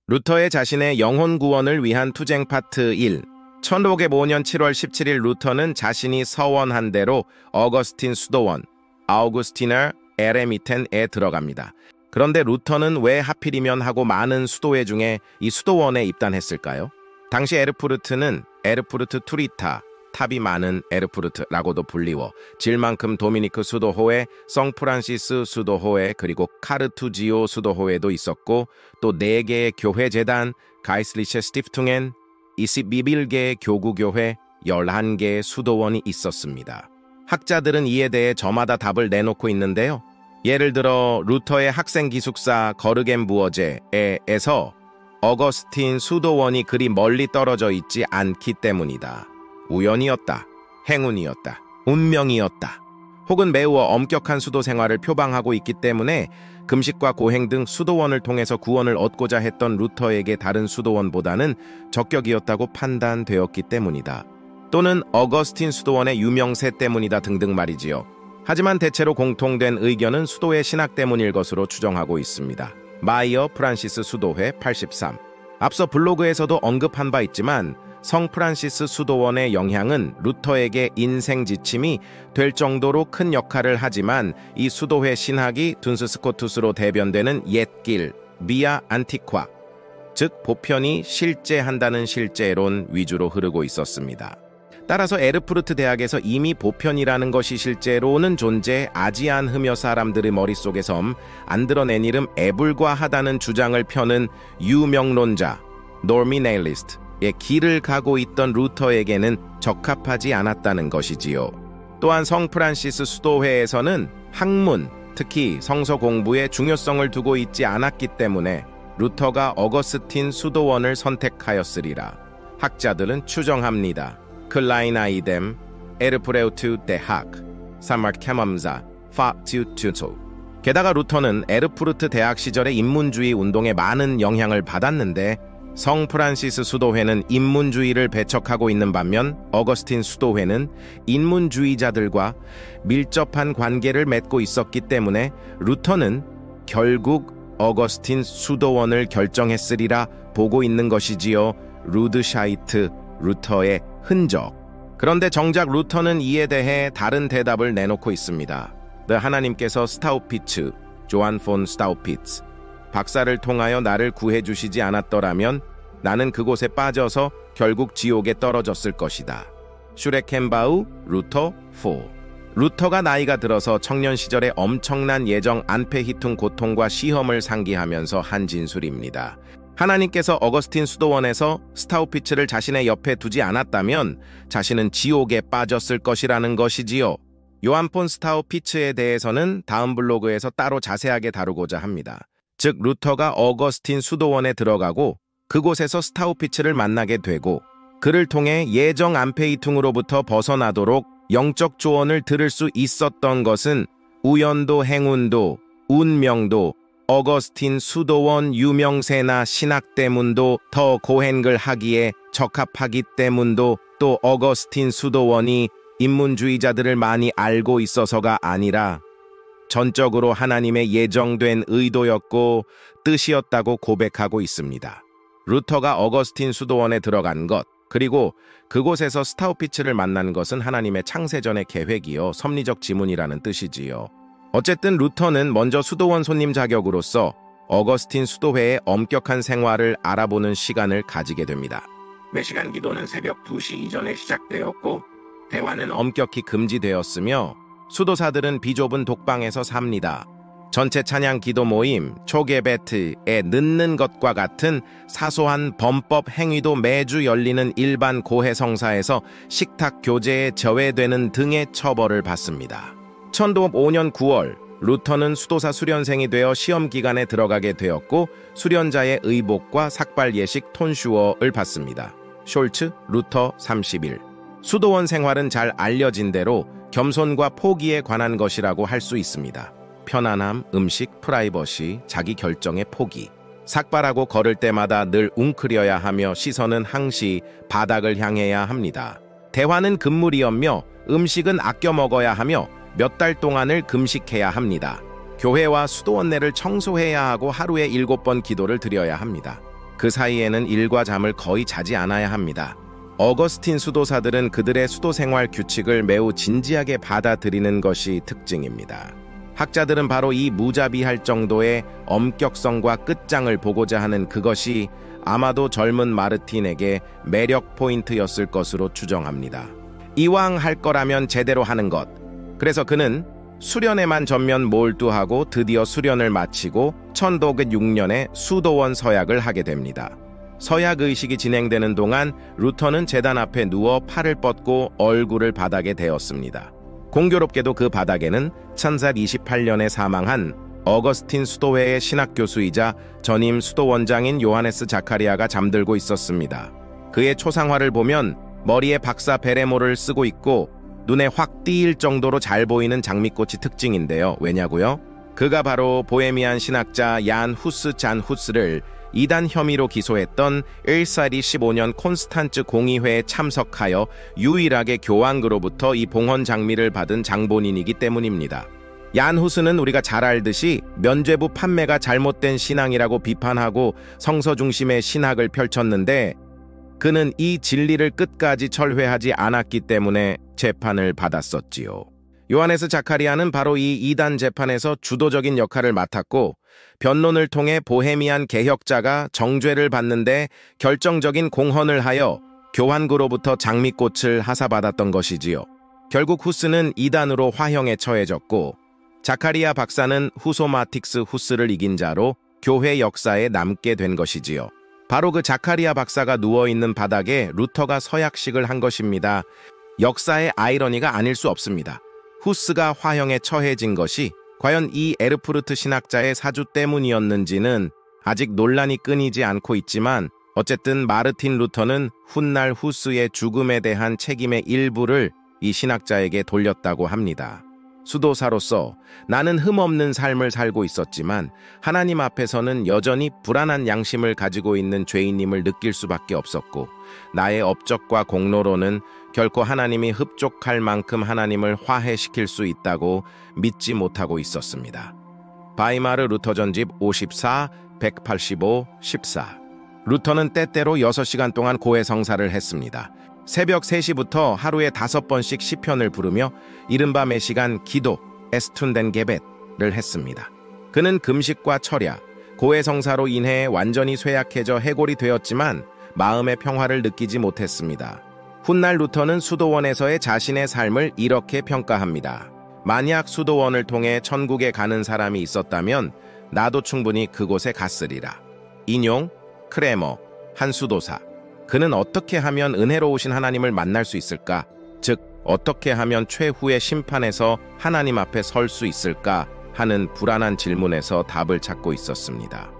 루터의 자신의 영혼 구원을 위한 투쟁 파트 1. 1505년 7월 17일 루터는 자신이 서원한 대로 어거스틴 수도원, 아우구스티너 에레미텐에 들어갑니다. 그런데 루터는 왜 하필이면 하고 많은 수도회 중에 이 수도원에 입단했을까요? 당시 에르푸르트는 에르푸르트 투리타, 탑이 많은 에르푸르트라고도 불리워 질만큼 도미니크 수도호회, 성프란시스 수도호회, 그리고 카르투지오 수도호회도 있었고 또 4개의 교회 재단, 가이슬리체 스티프퉁엔, 21개의 교구교회, 11개의 수도원이 있었습니다. 학자들은 이에 대해 저마다 답을 내놓고 있는데요. 예를 들어 루터의 학생 기숙사 거르겐부어제에서 어거스틴 수도원이 그리 멀리 떨어져 있지 않기 때문이다. 우연이었다. 행운이었다. 운명이었다. 혹은 매우 엄격한 수도 생활을 표방하고 있기 때문에 금식과 고행 등 수도원을 통해서 구원을 얻고자 했던 루터에게 다른 수도원보다는 적격이었다고 판단되었기 때문이다. 또는 어거스틴 수도원의 유명세 때문이다 등등 말이지요. 하지만 대체로 공통된 의견은 수도의 신학 때문일 것으로 추정하고 있습니다. 마이어 프란시스 수도회 83. 앞서 블로그에서도 언급한 바 있지만 성 프란시스 수도원의 영향은 루터에게 인생 지침이 될 정도로 큰 역할을 하지만 이 수도회 신학이 둔스 스코투스로 대변되는 옛길, 비아 안티콰, 즉 보편이 실제한다는 실제론 위주로 흐르고 있었습니다. 따라서 에르푸르트 대학에서 이미 보편이라는 것이 실제로는 존재해 아지 않으며 사람들의 머릿속에서 안 드러낸 이름 애불과하다는 주장을 펴는 유명론자, 노미네일리스트의 길을 가고 있던 루터에게는 적합하지 않았다는 것이지요. 또한 성 프란시스 수도회에서는 학문, 특히 성서 공부에 중요성을 두고 있지 않았기 때문에 루터가 어거스틴 수도원을 선택하였으리라 학자들은 추정합니다. 클라이나이뎀, 에르프레우트 대학, 사마르케맘자, 파튜투토. 게다가 루터는 에르푸르트 대학 시절의 인문주의 운동에 많은 영향을 받았는데 성 프란시스 수도회는 인문주의를 배척하고 있는 반면 어거스틴 수도회는 인문주의자들과 밀접한 관계를 맺고 있었기 때문에 루터는 결국 어거스틴 수도원을 결정했으리라 보고 있는 것이지요. 루드샤이트, 루터의 흔적. 그런데 정작 루터는 이에 대해 다른 대답을 내놓고 있습니다. 하나님께서 스타우피츠, 조한 폰 스타우피츠, 박사를 통하여 나를 구해주시지 않았더라면 나는 그곳에 빠져서 결국 지옥에 떨어졌을 것이다. 슈레켄바우 루터 4. 루터가 나이가 들어서 청년 시절에 엄청난 예정 안페히퉁 고통과 시험을 상기하면서 한 진술입니다. 하나님께서 어거스틴 수도원에서 스타우피츠를 자신의 옆에 두지 않았다면 자신은 지옥에 빠졌을 것이라는 것이지요. 요한 폰 스타우피츠에 대해서는 다음 블로그에서 따로 자세하게 다루고자 합니다. 즉 루터가 어거스틴 수도원에 들어가고 그곳에서 스타우피츠를 만나게 되고 그를 통해 예정 안페히퉁으로부터 벗어나도록 영적 조언을 들을 수 있었던 것은 우연도 행운도 운명도 어거스틴 수도원 유명세나 신학 때문도 더 고행을 하기에 적합하기 때문도 또 어거스틴 수도원이 인문주의자들을 많이 알고 있어서가 아니라 전적으로 하나님의 예정된 의도였고 뜻이었다고 고백하고 있습니다. 루터가 어거스틴 수도원에 들어간 것, 그리고 그곳에서 스타우피츠를 만난 것은 하나님의 창세전의 계획이요 섭리적 지문이라는 뜻이지요. 어쨌든 루터는 먼저 수도원 손님 자격으로서 어거스틴 수도회의 엄격한 생활을 알아보는 시간을 가지게 됩니다. 매시간 기도는 새벽 2시 이전에 시작되었고 대화는 엄격히 금지되었으며 수도사들은 비좁은 독방에서 삽니다. 전체 찬양 기도 모임, 초게베트에 늦는 것과 같은 사소한 범법 행위도 매주 열리는 일반 고해 성사에서 식탁 교제에 저해되는 등의 처벌을 받습니다. 1505년 9월 루터는 수도사 수련생이 되어 시험 기간에 들어가게 되었고 수련자의 의복과 삭발 예식 톤슈어를 받습니다. 숄츠, 루터 31. 수도원 생활은 잘 알려진 대로 겸손과 포기에 관한 것이라고 할 수 있습니다. 편안함, 음식, 프라이버시, 자기 결정의 포기. 삭발하고 걸을 때마다 늘 웅크려야 하며 시선은 항시 바닥을 향해야 합니다. 대화는 금물이었며 음식은 아껴 먹어야 하며 몇 달 동안을 금식해야 합니다. 교회와 수도원 내를 청소해야 하고 하루에 7번 기도를 드려야 합니다. 그 사이에는 일과 잠을 거의 자지 않아야 합니다. 어거스틴 수도사들은 그들의 수도 생활 규칙을 매우 진지하게 받아들이는 것이 특징입니다. 학자들은 바로 이 무자비할 정도의 엄격성과 끝장을 보고자 하는 그것이 아마도 젊은 마르틴에게 매력 포인트였을 것으로 추정합니다. 이왕 할 거라면 제대로 하는 것. 그래서 그는 수련에만 전면 몰두하고 드디어 수련을 마치고 1506년에 수도원 서약을 하게 됩니다. 서약 의식이 진행되는 동안 루터는 제단 앞에 누워 팔을 뻗고 얼굴을 바닥에 대었습니다. 공교롭게도 그 바닥에는 1428년에 사망한 어거스틴 수도회의 신학교수이자 전임 수도원장인 요하네스 자카리아가 잠들고 있었습니다. 그의 초상화를 보면 머리에 박사 베레모를 쓰고 있고 눈에 확 띄일 정도로 잘 보이는 장미꽃이 특징인데요. 왜냐고요? 그가 바로 보헤미안 신학자 얀 후스 잔 후스를 이단 혐의로 기소했던 1사리 15년 콘스탄츠 공의회에 참석하여 유일하게 교황으로부터 이 봉헌 장미를 받은 장본인이기 때문입니다. 얀 후스는 우리가 잘 알듯이 면죄부 판매가 잘못된 신앙이라고 비판하고 성서 중심의 신학을 펼쳤는데 그는 이 진리를 끝까지 철회하지 않았기 때문에 재판을 받았었지요. 요하네스 자카리아는 바로 이 이단 재판에서 주도적인 역할을 맡았고 변론을 통해 보헤미안 개혁자가 정죄를 받는데 결정적인 공헌을 하여 교황으로부터 장미꽃을 하사받았던 것이지요. 결국 후스는 이단으로 화형에 처해졌고 자카리아 박사는 후소마틱스 후스를 이긴 자로 교회 역사에 남게 된 것이지요. 바로 그 자카리아 박사가 누워있는 바닥에 루터가 서약식을 한 것입니다. 역사의 아이러니가 아닐 수 없습니다. 후스가 화형에 처해진 것이 과연 이 에르푸르트 신학자의 사주 때문이었는지는 아직 논란이 끊이지 않고 있지만 어쨌든 마르틴 루터는 훗날 후스의 죽음에 대한 책임의 일부를 이 신학자에게 돌렸다고 합니다. 수도사로서 나는 흠없는 삶을 살고 있었지만 하나님 앞에서는 여전히 불안한 양심을 가지고 있는 죄인임을 느낄 수밖에 없었고 나의 업적과 공로로는 결코 하나님이 흡족할 만큼 하나님을 화해시킬 수 있다고 믿지 못하고 있었습니다. 바이마르 루터 전집 54, 185, 14. 루터는 때때로 6시간 동안 고해 성사를 했습니다. 새벽 3시부터 하루에 5번씩 시편을 부르며 이른바 매시간 기도, 에스툰덴 게벳을 했습니다. 그는 금식과 철야, 고해 성사로 인해 완전히 쇠약해져 해골이 되었지만 마음의 평화를 느끼지 못했습니다. 훗날 루터는 수도원에서의 자신의 삶을 이렇게 평가합니다. 만약 수도원을 통해 천국에 가는 사람이 있었다면 나도 충분히 그곳에 갔으리라. 인용, 크레머, 한 수도사. 그는 어떻게 하면 은혜로우신 하나님을 만날 수 있을까? 즉, 어떻게 하면 최후의 심판에서 하나님 앞에 설 수 있을까? 하는 불안한 질문에서 답을 찾고 있었습니다.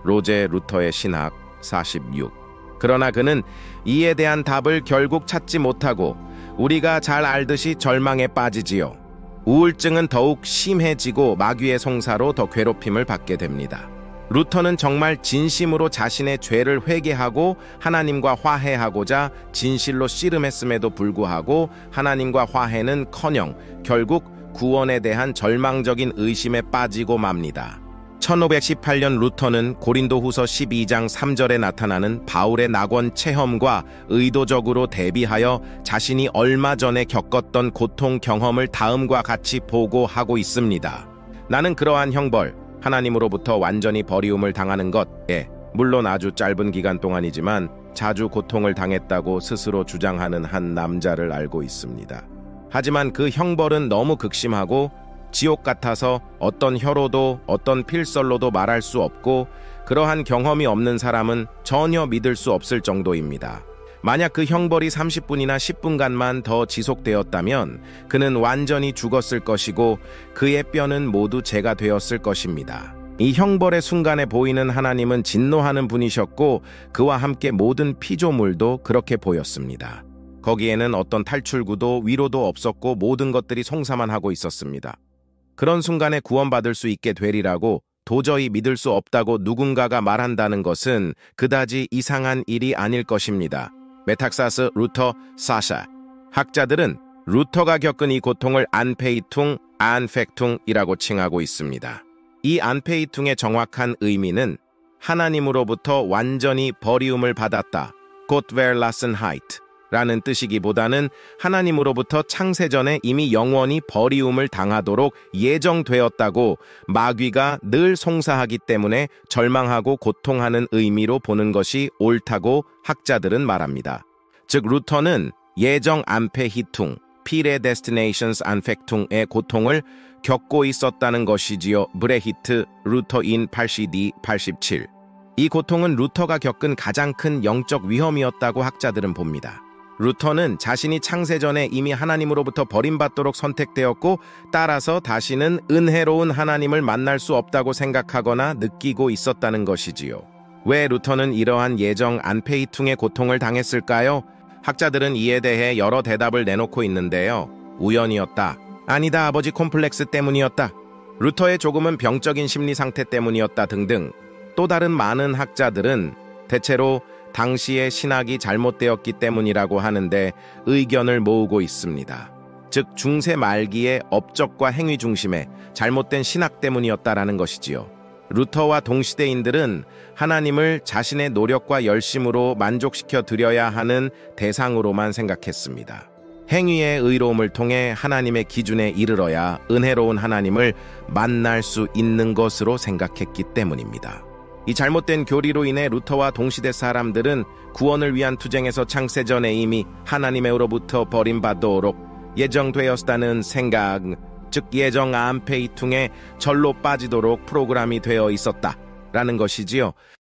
로제 루터의 신학 46. 그러나 그는 이에 대한 답을 결국 찾지 못하고 우리가 잘 알듯이 절망에 빠지지요. 우울증은 더욱 심해지고 마귀의 송사로 더 괴롭힘을 받게 됩니다. 루터는 정말 진심으로 자신의 죄를 회개하고 하나님과 화해하고자 진실로 씨름했음에도 불구하고 하나님과 화해는커녕 결국 구원에 대한 절망적인 의심에 빠지고 맙니다. 1518년 루터는 고린도후서 12장 3절에 나타나는 바울의 낙원 체험과 의도적으로 대비하여 자신이 얼마 전에 겪었던 고통 경험을 다음과 같이 보고하고 있습니다. 나는 그러한 형벌, 하나님으로부터 완전히 버리움을 당하는 것에 물론 아주 짧은 기간 동안이지만 자주 고통을 당했다고 스스로 주장하는 한 남자를 알고 있습니다. 하지만 그 형벌은 너무 극심하고 지옥 같아서 어떤 혀로도 어떤 필설로도 말할 수 없고 그러한 경험이 없는 사람은 전혀 믿을 수 없을 정도입니다. 만약 그 형벌이 30분이나 10분간만 더 지속되었다면 그는 완전히 죽었을 것이고 그의 뼈는 모두 재가 되었을 것입니다. 이 형벌의 순간에 보이는 하나님은 진노하는 분이셨고 그와 함께 모든 피조물도 그렇게 보였습니다. 거기에는 어떤 탈출구도 위로도 없었고 모든 것들이 송사만 하고 있었습니다. 그런 순간에 구원받을 수 있게 되리라고 도저히 믿을 수 없다고 누군가가 말한다는 것은 그다지 이상한 일이 아닐 것입니다. 메탁사스 루터 사샤. 학자들은 루터가 겪은 이 고통을 안페이퉁, 안펙퉁이라고 칭하고 있습니다. 이 안페이퉁의 정확한 의미는 하나님으로부터 완전히 버리움을 받았다. Gotverlassenheit 라는 뜻이기보다는 하나님으로부터 창세전에 이미 영원히 버리움을 당하도록 예정되었다고 마귀가 늘 송사하기 때문에 절망하고 고통하는 의미로 보는 것이 옳다고 학자들은 말합니다. 즉 루터는 예정 안페히퉁, Predestinations Anfechting의 고통을 겪고 있었다는 것이지요. 브레히트, 루터인 80D 87. 이 고통은 루터가 겪은 가장 큰 영적 위험이었다고 학자들은 봅니다. 루터는 자신이 창세전에 이미 하나님으로부터 버림받도록 선택되었고 따라서 다시는 은혜로운 하나님을 만날 수 없다고 생각하거나 느끼고 있었다는 것이지요. 왜 루터는 이러한 예정 안페히퉁의 고통을 당했을까요? 학자들은 이에 대해 여러 대답을 내놓고 있는데요. 우연이었다. 아니다, 아버지 콤플렉스 때문이었다. 루터의 조금은 병적인 심리 상태 때문이었다 등등. 또 다른 많은 학자들은 대체로 당시의 신학이 잘못되었기 때문이라고 하는데 의견을 모으고 있습니다. 즉 중세 말기의 업적과 행위 중심의 잘못된 신학 때문이었다라는 것이지요. 루터와 동시대인들은 하나님을 자신의 노력과 열심으로 만족시켜 드려야 하는 대상으로만 생각했습니다. 행위의 의로움을 통해 하나님의 기준에 이르러야 은혜로운 하나님을 만날 수 있는 것으로 생각했기 때문입니다. 이 잘못된 교리로 인해 루터와 동시대 사람들은 구원을 위한 투쟁에서 창세전에 이미 하나님으로부터 버림받도록 예정되었다는 생각, 즉 예정 안페히퉁에 절로 빠지도록 프로그램이 되어 있었다라는 것이지요.